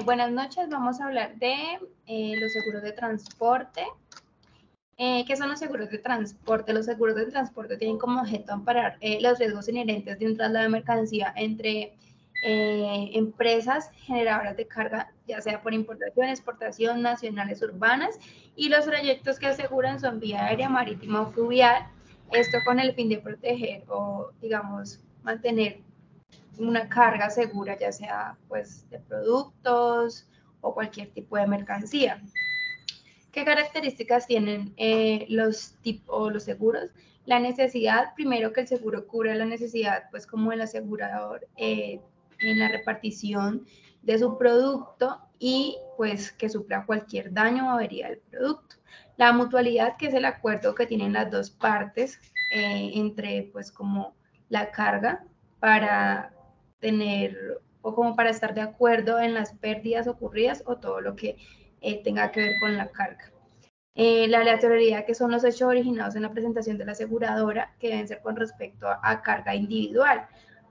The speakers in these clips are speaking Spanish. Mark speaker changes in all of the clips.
Speaker 1: Buenas noches, vamos a hablar de los seguros de transporte. ¿Qué son los seguros de transporte? Los seguros de transporte tienen como objeto amparar los riesgos inherentes de un traslado de mercancía entre empresas generadoras de carga, ya sea por importación, exportación, nacionales, urbanas, y los trayectos que aseguran son vía aérea, marítima o fluvial. Esto con el fin de proteger o, digamos, mantener una carga segura, ya sea pues de productos o cualquier tipo de mercancía. ¿Qué características tienen los seguros? La necesidad, primero que el seguro cubre la necesidad, pues como el asegurador en la repartición de su producto y pues que supla cualquier daño o avería del producto. La mutualidad, que es el acuerdo que tienen las dos partes entre pues como la carga para tener o como para estar de acuerdo en las pérdidas ocurridas o todo lo que tenga que ver con la carga. La aleatoriedad, que son los hechos originados en la presentación de la aseguradora, que deben ser con respecto a carga individual.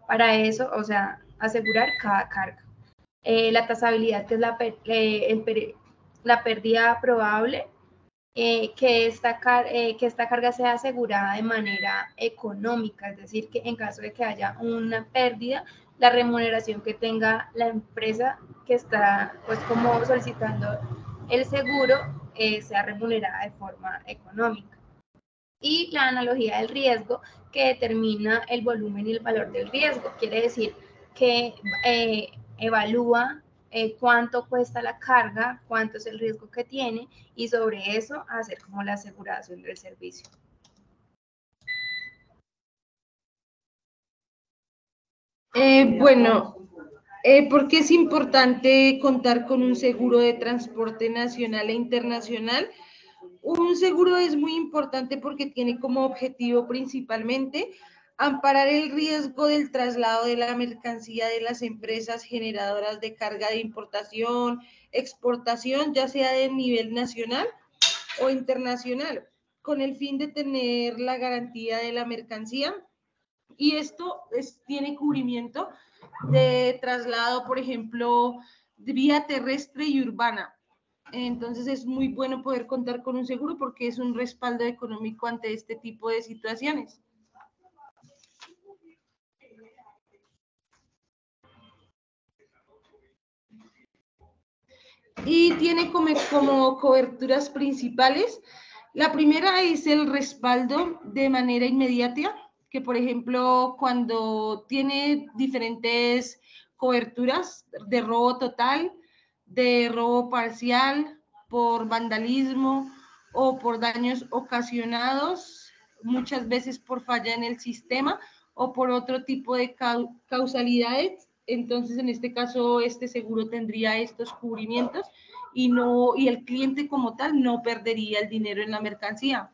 Speaker 1: Para eso, o sea, asegurar cada carga. La tasabilidad, que es la pérdida probable, que esta carga sea asegurada de manera económica, es decir, que en caso de que haya una pérdida, la remuneración que tenga la empresa que está pues como solicitando el seguro sea remunerada de forma económica. Y la analogía del riesgo, que determina el volumen y el valor del riesgo, quiere decir que evalúa cuánto cuesta la carga, cuánto es el riesgo que tiene y sobre eso hacer como la aseguración del servicio.
Speaker 2: ¿Por qué es importante contar con un seguro de transporte nacional e internacional? Un seguro es muy importante porque tiene como objetivo principalmente amparar el riesgo del traslado de la mercancía de las empresas generadoras de carga de importación, exportación, ya sea de nivel nacional o internacional, con el fin de tener la garantía de la mercancía. Y esto tiene cubrimiento de traslado, por ejemplo, de vía terrestre y urbana. Entonces es muy bueno poder contar con un seguro porque es un respaldo económico ante este tipo de situaciones. Y tiene como coberturas principales. La primera es el respaldo de manera inmediata, que por ejemplo cuando tiene diferentes coberturas de robo total, de robo parcial, por vandalismo o por daños ocasionados, muchas veces por falla en el sistema o por otro tipo de causalidades. Entonces, en este caso, este seguro tendría estos cubrimientos y el cliente como tal no perdería el dinero en la mercancía.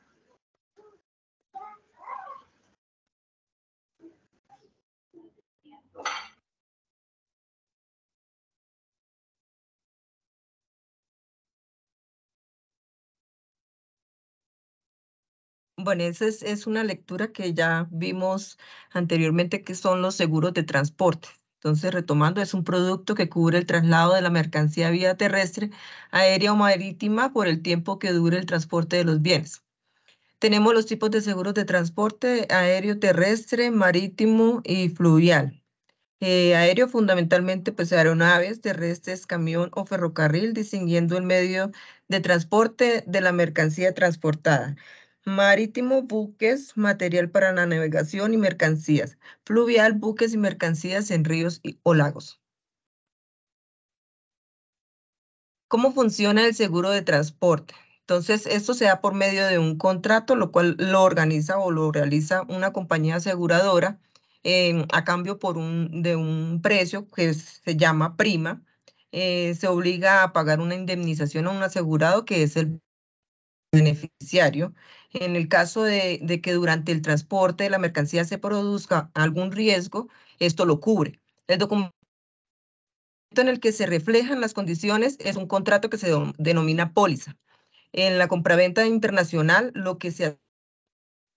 Speaker 3: Bueno, esa es una lectura que ya vimos anteriormente, que son los seguros de transporte. Entonces, retomando, es un producto que cubre el traslado de la mercancía vía terrestre, aérea o marítima por el tiempo que dure el transporte de los bienes. Tenemos los tipos de seguros de transporte: aéreo, terrestre, marítimo y fluvial. Aéreo fundamentalmente pues aeronaves, terrestres, camión o ferrocarril, distinguiendo el medio de transporte de la mercancía transportada. Marítimo, buques, material para la navegación y mercancías. Fluvial, buques y mercancías en ríos o lagos. ¿Cómo funciona el seguro de transporte? Entonces, esto se da por medio de un contrato, lo cual lo organiza o lo realiza una compañía aseguradora a cambio de un precio que se llama prima. Se obliga a pagar una indemnización a un asegurado, que es el beneficiario. En el caso de que durante el transporte de la mercancía se produzca algún riesgo, esto lo cubre. El documento en el que se reflejan las condiciones es un contrato que se denomina póliza. En la compraventa internacional, lo que se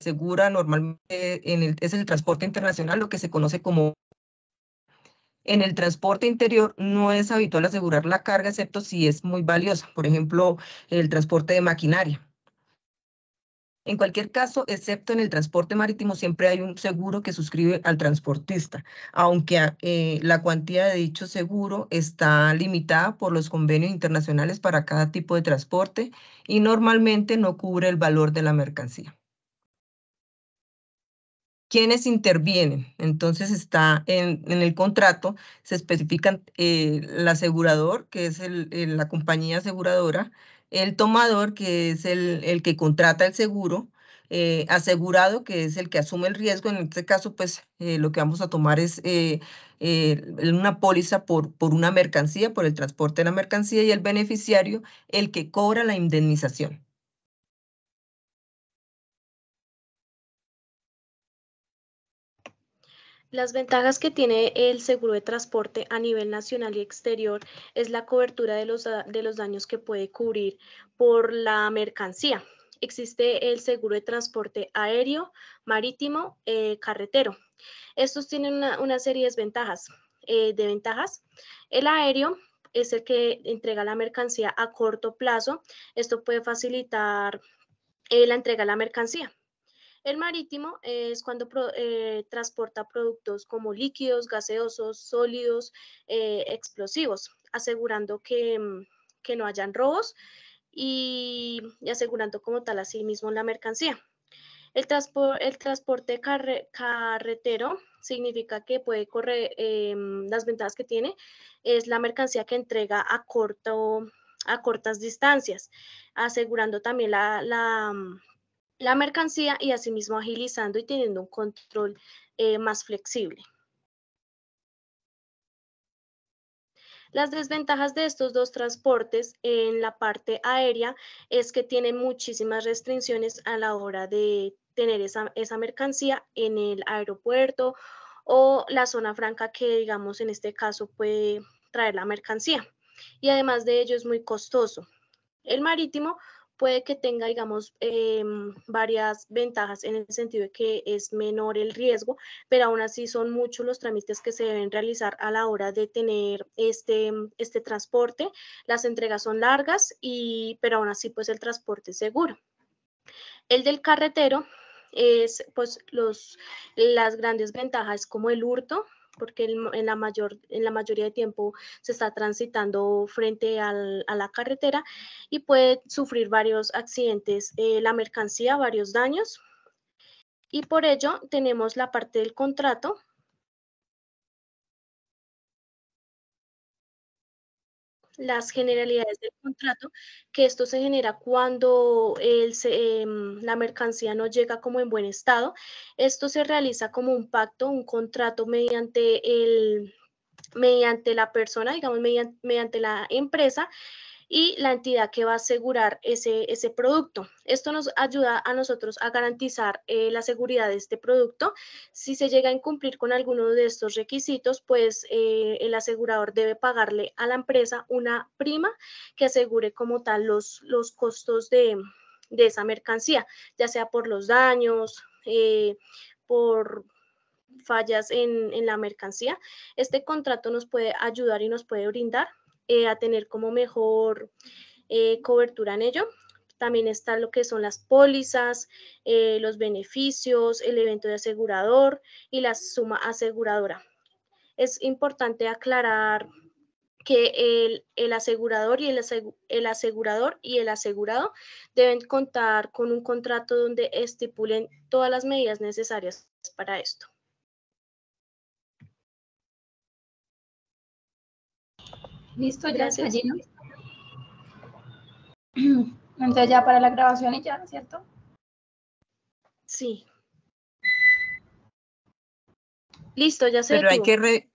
Speaker 3: asegura normalmente es el transporte internacional, lo que se conoce como. En el transporte interior no es habitual asegurar la carga, excepto si es muy valiosa, por ejemplo, el transporte de maquinaria. En cualquier caso, excepto en el transporte marítimo, siempre hay un seguro que suscribe al transportista, aunque la cuantía de dicho seguro está limitada por los convenios internacionales para cada tipo de transporte y normalmente no cubre el valor de la mercancía. ¿Quiénes intervienen? Entonces está en el contrato, se especifican el asegurador, que es la compañía aseguradora, el tomador, que es el que contrata el seguro, asegurado, que es el que asume el riesgo. En este caso, pues lo que vamos a tomar es una póliza por una mercancía, por el transporte de la mercancía, y el beneficiario, el que cobra la indemnización.
Speaker 4: Las ventajas que tiene el seguro de transporte a nivel nacional y exterior es la cobertura de los daños que puede cubrir por la mercancía. Existe el seguro de transporte aéreo, marítimo, carretero. Estos tienen una serie de ventajas. El aéreo es el que entrega la mercancía a corto plazo. Esto puede facilitar la entrega de la mercancía. El marítimo es cuando transporta productos como líquidos, gaseosos, sólidos, explosivos, asegurando que no hayan robos y asegurando como tal así mismo la mercancía. El transporte carretero significa que puede correr, las ventajas que tiene es la mercancía que entrega a cortas distancias, asegurando también la mercancía y asimismo agilizando y teniendo un control más flexible. Las desventajas de estos dos transportes en la parte aérea es que tienen muchísimas restricciones a la hora de tener esa mercancía en el aeropuerto o la zona franca que, digamos, en este caso puede traer la mercancía. Y además de ello es muy costoso. El marítimo puede que tenga, digamos, varias ventajas en el sentido de que es menor el riesgo, pero aún así son muchos los trámites que se deben realizar a la hora de tener este transporte. Las entregas son largas, pero aún así pues el transporte es seguro. El del carretero es pues las grandes ventajas como el hurto, porque en la mayoría de tiempo se está transitando frente a la carretera y puede sufrir varios accidentes, la mercancía, varios daños. Y por ello tenemos la parte del contrato. Las generalidades del contrato, que esto se genera cuando la mercancía no llega como en buen estado. Esto se realiza como un pacto, un contrato mediante la persona, digamos, mediante la empresa y la entidad que va a asegurar ese producto. Esto nos ayuda a nosotros a garantizar la seguridad de este producto. Si se llega a incumplir con alguno de estos requisitos, pues el asegurador debe pagarle a la empresa una prima que asegure como tal los costos de esa mercancía, ya sea por los daños, por fallas en la mercancía. Este contrato nos puede ayudar y nos puede brindar a tener como mejor cobertura en ello. También está lo que son las pólizas, los beneficios, el evento de asegurador y la suma aseguradora. Es importante aclarar que el asegurador y el asegurador y el asegurado deben contar con un contrato donde estipulen todas las medidas necesarias para esto.
Speaker 1: Listo, ya está
Speaker 4: Gracias.
Speaker 1: lleno. Entonces ya para la grabación y ya, ¿cierto?
Speaker 4: Sí. Listo, ya se
Speaker 3: Pero hay
Speaker 4: detuvo.
Speaker 3: que